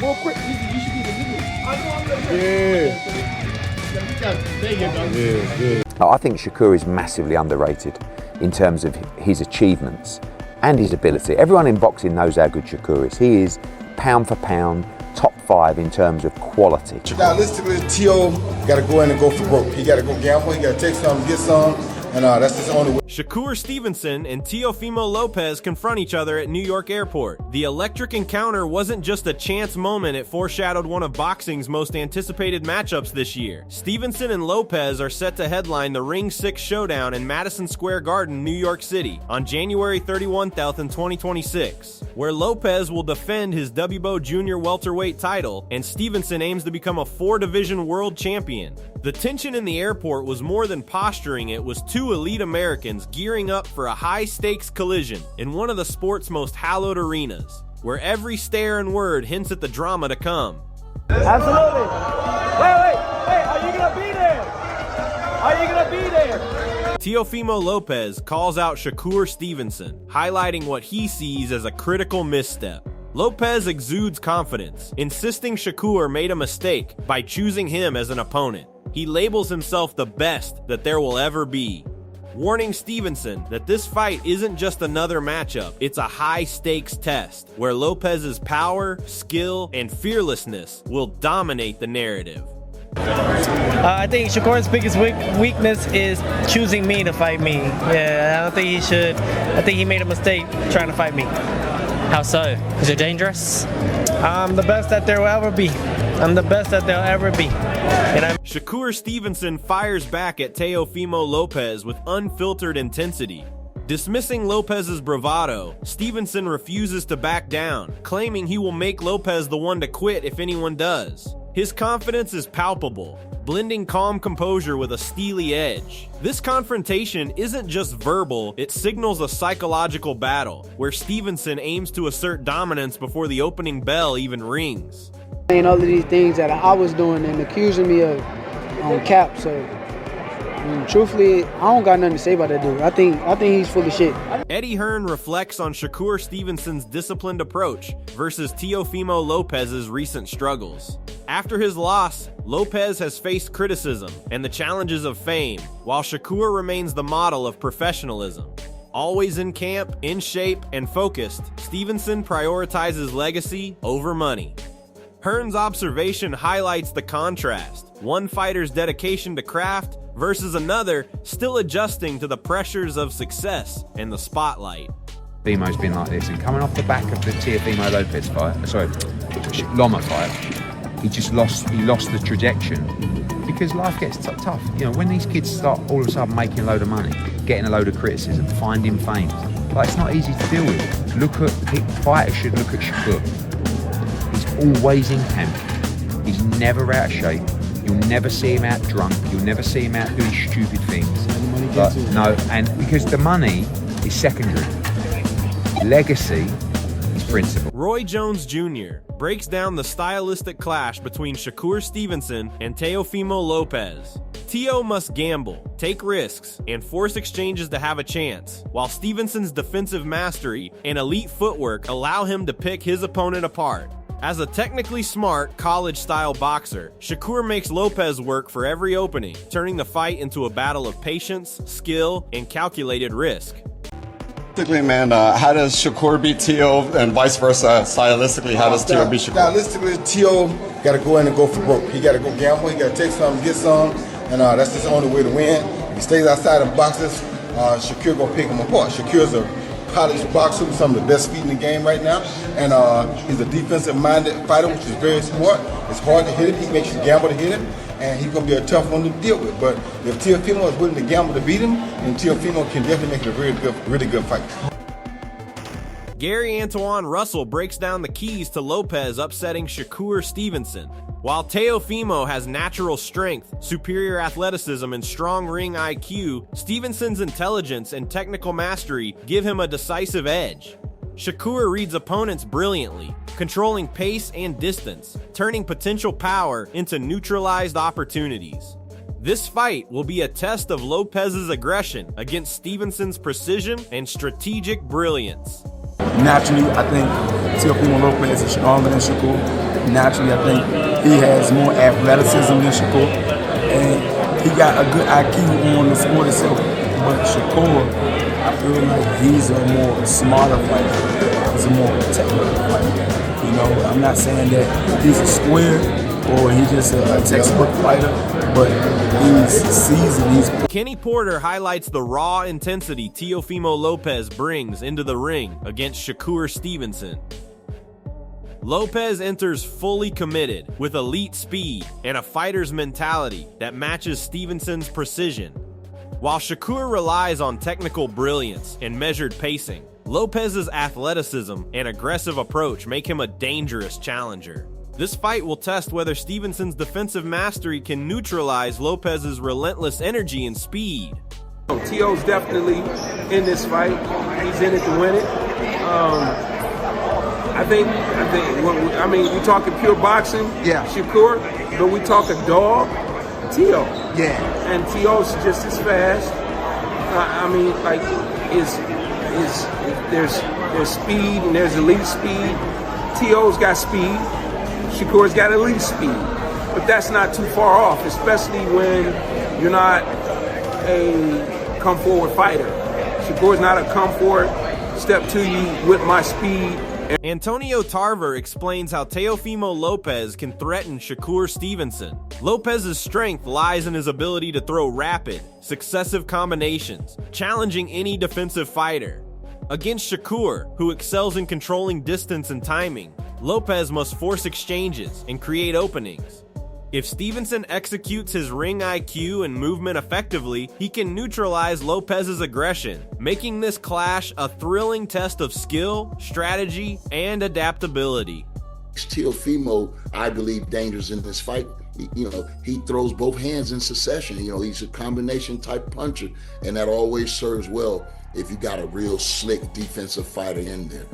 More quick. You should be the middle. I know I'm the I think Shakur is massively underrated in terms of his achievements and his ability. Everyone in boxing knows how good Shakur is. He is pound for pound top 5 in terms of quality. Stylistically, Teo got to go in and go for broke. He got to go gamble. He got to take some, get some. And that's his only way. Shakur Stevenson and Teofimo Lopez confront each other at New York Airport. The electric encounter wasn't just a chance moment, it foreshadowed one of boxing's most anticipated matchups this year. Stevenson and Lopez are set to headline the Ring 6 Showdown in Madison Square Garden, New York City, on January 31, 2026, where Lopez will defend his WBO Junior welterweight title, and Stevenson aims to become a 4-division world champion. The tension in the airport was more than posturing, it was two elite Americans gearing up for a high-stakes collision in one of the sport's most hallowed arenas, where every stare and word hints at the drama to come. Absolutely. Wait, are you gonna be there? Are you gonna be there? Teofimo Lopez calls out Shakur Stevenson, highlighting what he sees as a critical misstep. Lopez exudes confidence, insisting Shakur made a mistake by choosing him as an opponent. He labels himself the best that there will ever be, warning Stevenson that this fight isn't just another matchup, it's a high-stakes test, where Lopez's power, skill, and fearlessness will dominate the narrative. I think Shakur's biggest weakness is choosing me to fight me. Yeah, I don't think he should. I think he made a mistake trying to fight me. How so? Is it dangerous? I'm the best that there will ever be. I'm the best that there'll ever be. Shakur Stevenson fires back at Teofimo Lopez with unfiltered intensity. Dismissing Lopez's bravado, Stevenson refuses to back down, claiming he will make Lopez the one to quit if anyone does. His confidence is palpable, blending calm composure with a steely edge. This confrontation isn't just verbal, it signals a psychological battle, where Stevenson aims to assert dominance before the opening bell even rings. And all of these things that I was doing and accusing me of on cap, so truthfully, I don't got nothing to say about that dude. I think he's full of shit. Eddie Hearn reflects on Shakur Stevenson's disciplined approach versus Teofimo Lopez's recent struggles. After his loss, Lopez has faced criticism and the challenges of fame, while Shakur remains the model of professionalism. Always in camp, in shape, and focused, Stevenson prioritizes legacy over money. Hearn's observation highlights the contrast, one fighter's dedication to craft versus another still adjusting to the pressures of success and the spotlight. Teofimo's been like this, and coming off the back of the Teofimo Lopez fight, Loma fight, he lost the trajectory because life gets tough. You know, when these kids start all of a sudden making a load of money, getting a load of criticism, finding fame, like it's not easy to deal with. Fighters should look at Shakur. He's always in camp. He's never out of shape. You'll never see him out drunk. You'll never see him out doing stupid things. And because the money is secondary. Legacy is principle. Roy Jones Jr. breaks down the stylistic clash between Shakur Stevenson and Teofimo Lopez. Teo must gamble, take risks, and force exchanges to have a chance, while Stevenson's defensive mastery and elite footwork allow him to pick his opponent apart. As a technically smart, college-style boxer, Shakur makes Lopez work for every opening, turning the fight into a battle of patience, skill, and calculated risk. Stylistically, man, how does Shakur beat Teo, and vice versa? Stylistically, how does Teo beat Shakur? Stylistically, Teo got to go in and go for broke. He got to go gamble. He got to take some, get some, and that's his only way to win. If he stays outside of boxes, Shakur gonna pick him apart. Shakur's a polished boxer with some of the best feet in the game right now, and he's a defensive-minded fighter, which is very smart. It's hard to hit him. He makes you gamble to hit him, and he's going to be a tough one to deal with. But if Teofimo is willing to gamble to beat him, then Teofimo can definitely make it a really good fight. Gary Antoine Russell breaks down the keys to Lopez upsetting Shakur Stevenson. While Teofimo has natural strength, superior athleticism, and strong ring IQ, Stevenson's intelligence and technical mastery give him a decisive edge. Shakur reads opponents brilliantly, controlling pace and distance, turning potential power into neutralized opportunities. This fight will be a test of Lopez's aggression against Stevenson's precision and strategic brilliance. Naturally, I think Teofimo Lopez is stronger than Shakur. naturally, I think he has more athleticism than Shakur, and he got a good IQ on the sport itself. But Shakur, I feel like he's a more smarter fighter. He's a more technical fighter. You know, I'm not saying that he's a square or he's just a textbook fighter, but he's seasoned. Kenny Porter highlights the raw intensity Teofimo Lopez brings into the ring against Shakur Stevenson. Lopez enters fully committed with elite speed and a fighter's mentality that matches Stevenson's precision. While Shakur relies on technical brilliance and measured pacing, Lopez's athleticism and aggressive approach make him a dangerous challenger. This fight will test whether Stevenson's defensive mastery can neutralize Lopez's relentless energy and speed. T.O.'s definitely in this fight. He's in it to win it. I mean, we talking pure boxing, yeah, Shakur, but we talk a dog, T.O. Yeah. And T.O.'s just as fast. I mean, like, there's speed and there's elite speed. T.O.'s got speed. Shakur's got elite speed. But that's not too far off, especially when you're not a come-forward fighter. Shakur's not a come-forward, step to you with my speed. Antonio Tarver explains how Teofimo Lopez can threaten Shakur Stevenson. Lopez's strength lies in his ability to throw rapid, successive combinations, challenging any defensive fighter. Against Shakur, who excels in controlling distance and timing, Lopez must force exchanges and create openings. If Stevenson executes his ring IQ and movement effectively, he can neutralize Lopez's aggression, making this clash a thrilling test of skill, strategy, and adaptability. Teofimo, I believe, dangerous in this fight. He throws both hands in succession. He's a combination type puncher, and that always serves well if you got a real slick defensive fighter in there.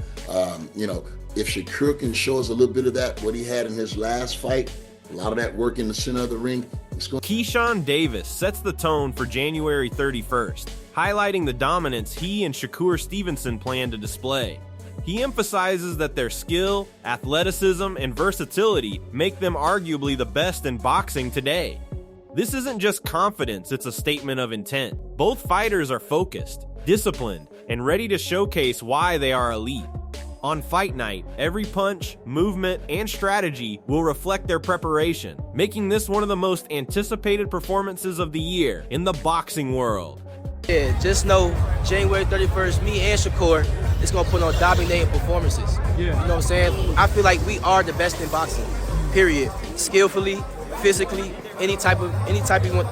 If Shakur can show us a little bit of that, what he had in his last fight, a lot of that work in the center of the ring. Keyshawn Davis sets the tone for January 31st, highlighting the dominance he and Shakur Stevenson plan to display. He emphasizes that their skill, athleticism, and versatility make them arguably the best in boxing today. This isn't just confidence, it's a statement of intent. Both fighters are focused, disciplined, and ready to showcase why they are elite. On fight night, every punch, movement, and strategy will reflect their preparation, making this one of the most anticipated performances of the year in the boxing world. Yeah, just know January 31st, me and Shakur is going to put on dominating performances. Yeah. You know what I'm saying? I feel like we are the best in boxing, period. Skillfully, physically, any type you want,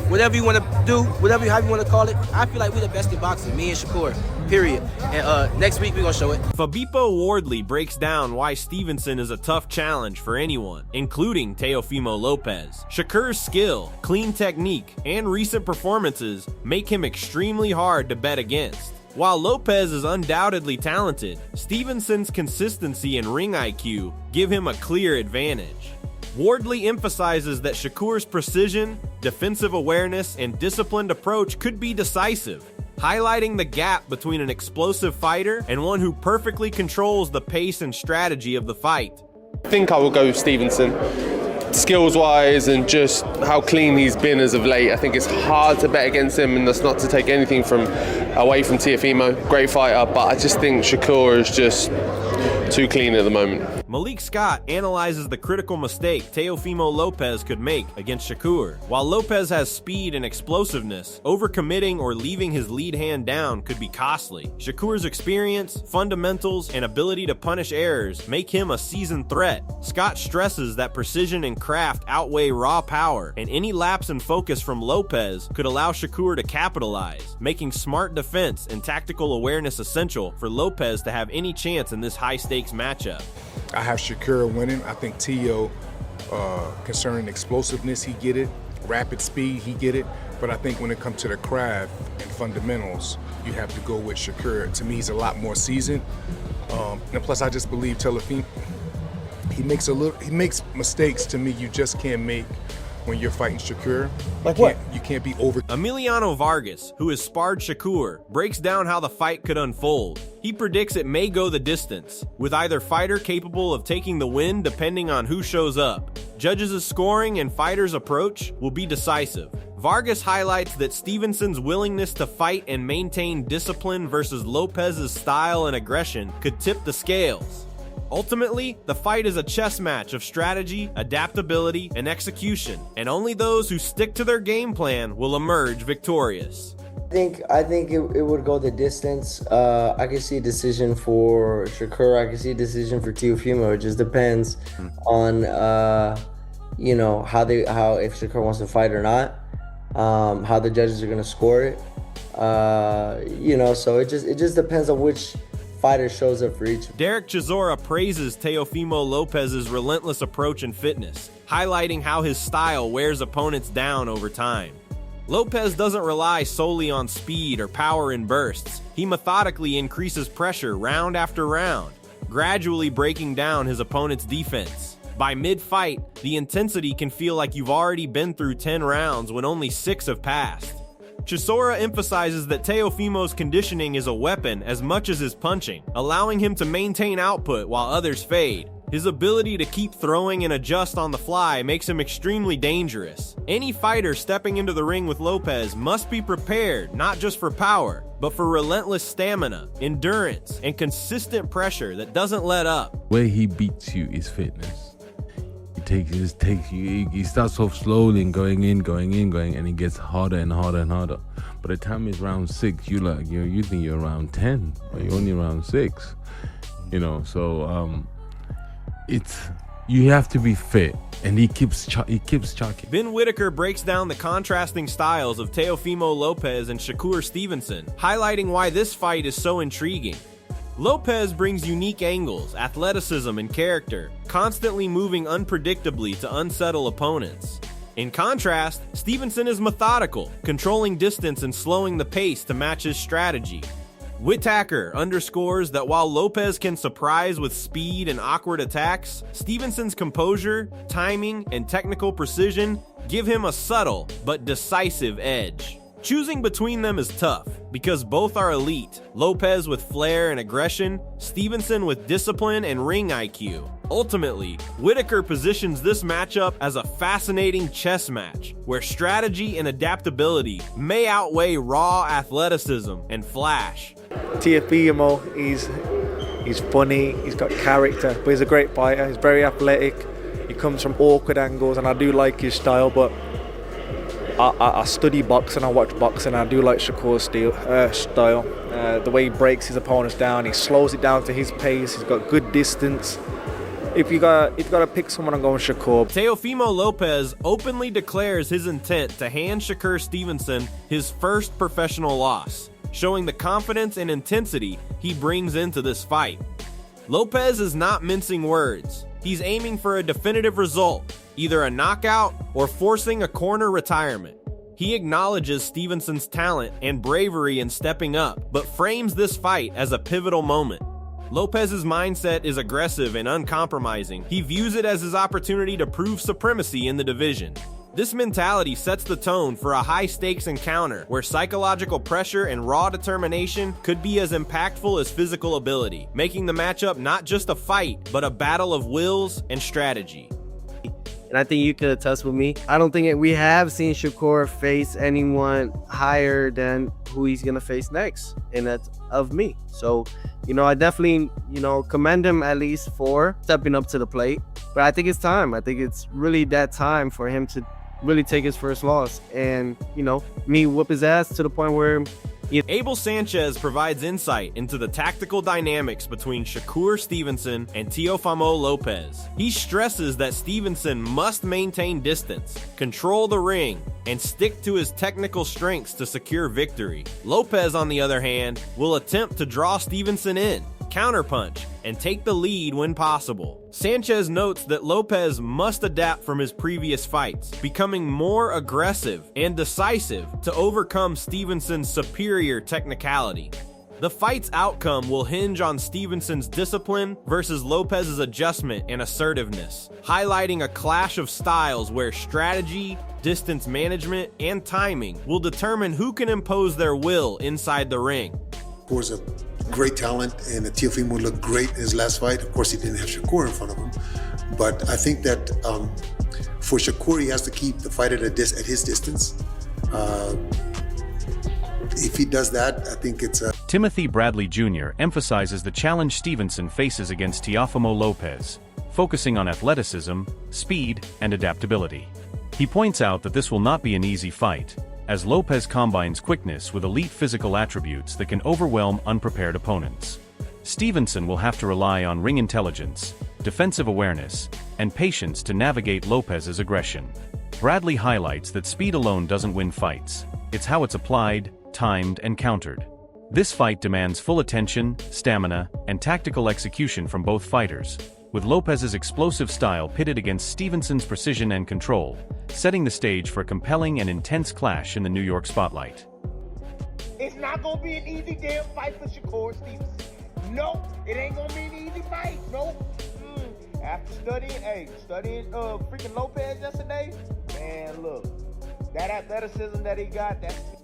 whatever you want to do, however you want to call it, I feel like we're the best in boxing, me and Shakur, period. And next week we're going to show it. Fabipo Wardley breaks down why Stevenson is a tough challenge for anyone, including Teofimo Lopez. Shakur's skill, clean technique, and recent performances make him extremely hard to bet against. While Lopez is undoubtedly talented, Stevenson's consistency and ring IQ give him a clear advantage. Wardley emphasizes that Shakur's precision, defensive awareness, and disciplined approach could be decisive, highlighting the gap between an explosive fighter and one who perfectly controls the pace and strategy of the fight. I think I will go with Stevenson. Skills-wise and just how clean he's been as of late, I think it's hard to bet against him, and that's not to take anything away from Teofimo. Great fighter, but I just think Shakur is just too clean at the moment. Malik Scott analyzes the critical mistake Teofimo Lopez could make against Shakur. While Lopez has speed and explosiveness, overcommitting or leaving his lead hand down could be costly. Shakur's experience, fundamentals, and ability to punish errors make him a seasoned threat. Scott stresses that precision and craft outweigh raw power, and any lapse in focus from Lopez could allow Shakur to capitalize, making smart defense and tactical awareness essential for Lopez to have any chance in this high-stakes matchup. I have Shakur winning. I think T.O., concerning explosiveness, he get it. Rapid speed, he get it. But I think when it comes to the craft and fundamentals, you have to go with Shakur. To me, he's a lot more seasoned. And plus, I just believe Teofimo, he makes mistakes to me you just can't make when you're fighting Shakur. Like what? You can't be over. Emiliano Vargas, who has sparred Shakur, breaks down how the fight could unfold. He predicts it may go the distance, with either fighter capable of taking the win depending on who shows up. Judges' scoring and fighters' approach will be decisive. Vargas highlights that Stevenson's willingness to fight and maintain discipline versus Lopez's style and aggression could tip the scales. Ultimately, the fight is a chess match of strategy, adaptability, and execution, and only those who stick to their game plan will emerge victorious. I think it would go the distance. I could see a decision for Shakur. I could see a decision for Teofimo. It just depends on how if Shakur wants to fight or not. How the judges are gonna score it. So it just depends on which fighter shows up for each. Derek Chisora praises Teofimo Lopez's relentless approach and fitness, highlighting how his style wears opponents down over time. Lopez doesn't rely solely on speed or power in bursts. He methodically increases pressure round after round, gradually breaking down his opponent's defense. By mid-fight, the intensity can feel like you've already been through 10 rounds when only 6 have passed. Chisora emphasizes that Teofimo's conditioning is a weapon as much as his punching, allowing him to maintain output while others fade. His ability to keep throwing and adjust on the fly makes him extremely dangerous. Any fighter stepping into the ring with Lopez must be prepared not just for power, but for relentless stamina, endurance, and consistent pressure that doesn't let up. Where he beats you is fitness. He starts off slowly and going in, and it gets harder and harder and harder. By the time it's round 6, you think you're around 10, but you're only around 6. You have to be fit, and he keeps chucking. Ben Whitaker breaks down the contrasting styles of Teofimo Lopez and Shakur Stevenson, highlighting why this fight is so intriguing. Lopez brings unique angles, athleticism, and character, constantly moving unpredictably to unsettle opponents. In contrast, Stevenson is methodical, controlling distance and slowing the pace to match his strategy. Whitaker underscores that while Lopez can surprise with speed and awkward attacks, Stevenson's composure, timing, and technical precision give him a subtle but decisive edge. Choosing between them is tough, because both are elite, Lopez with flair and aggression, Stevenson with discipline and ring IQ. Ultimately, Whitaker positions this matchup as a fascinating chess match, where strategy and adaptability may outweigh raw athleticism and flash. Teofimo, he's funny, he's got character, but he's a great fighter, he's very athletic, he comes from awkward angles, and I do like his style, but I study boxing, I watch boxing, I do like Shakur's style. The way he breaks his opponents down, he slows it down to his pace, he's got good distance. If you gotta pick someone, I'm going Shakur. Teofimo Lopez openly declares his intent to hand Shakur Stevenson his first professional loss, showing the confidence and intensity he brings into this fight. Lopez is not mincing words. He's aiming for a definitive result, either a knockout or forcing a corner retirement. He acknowledges Stevenson's talent and bravery in stepping up, but frames this fight as a pivotal moment. Lopez's mindset is aggressive and uncompromising. He views it as his opportunity to prove supremacy in the division. This mentality sets the tone for a high-stakes encounter where psychological pressure and raw determination could be as impactful as physical ability, making the matchup not just a fight, but a battle of wills and strategy. And I think you could attest with me. I don't think we have seen Shakur face anyone higher than who he's going to face next, and that's of me. So, I definitely, commend him at least for stepping up to the plate. But I think it's time. I think it's really that time for him to really take his first loss and, me whoop his ass to the point where Abel Sanchez provides insight into the tactical dynamics between Shakur Stevenson and Teofimo Lopez. He stresses that Stevenson must maintain distance, control the ring, and stick to his technical strengths to secure victory. Lopez, on the other hand, will attempt to draw Stevenson in, counterpunch, and take the lead when possible. Sanchez notes that Lopez must adapt from his previous fights, becoming more aggressive and decisive to overcome Stevenson's superior technicality. The fight's outcome will hinge on Stevenson's discipline versus Lopez's adjustment and assertiveness, highlighting a clash of styles where strategy, distance management, and timing will determine who can impose their will inside the ring. Of course, a great talent, and Teofimo looked great in his last fight. Of course, he didn't have Shakur in front of him, but I think that for Shakur, he has to keep the fight at his distance. If he does that, I think it's a... Timothy Bradley Jr. emphasizes the challenge Stevenson faces against Teofimo Lopez, focusing on athleticism, speed, and adaptability. He points out that this will not be an easy fight, as Lopez combines quickness with elite physical attributes that can overwhelm unprepared opponents. Stevenson will have to rely on ring intelligence, defensive awareness, and patience to navigate Lopez's aggression. Bradley highlights that speed alone doesn't win fights, it's how it's applied, timed, and countered. This fight demands full attention, stamina, and tactical execution from both fighters, with Lopez's explosive style pitted against Stevenson's precision and control, setting the stage for a compelling and intense clash in the New York spotlight. It's not gonna be an easy damn fight for Shakur Stevenson. No, it ain't gonna be an easy fight. No. After studying freaking Lopez yesterday, man, look, that athleticism that he got,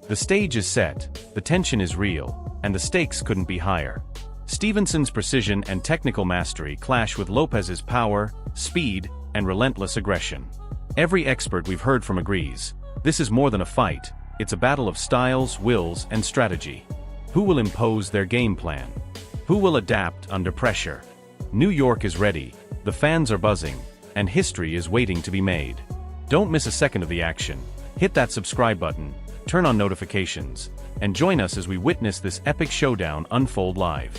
The stage is set, the tension is real, and the stakes couldn't be higher. Stevenson's precision and technical mastery clash with Lopez's power, speed, and relentless aggression. Every expert we've heard from agrees, this is more than a fight, it's a battle of styles, wills, and strategy. Who will impose their game plan? Who will adapt under pressure? New York is ready, the fans are buzzing, and history is waiting to be made. Don't miss a second of the action. Hit that subscribe button, turn on notifications, and join us as we witness this epic showdown unfold live.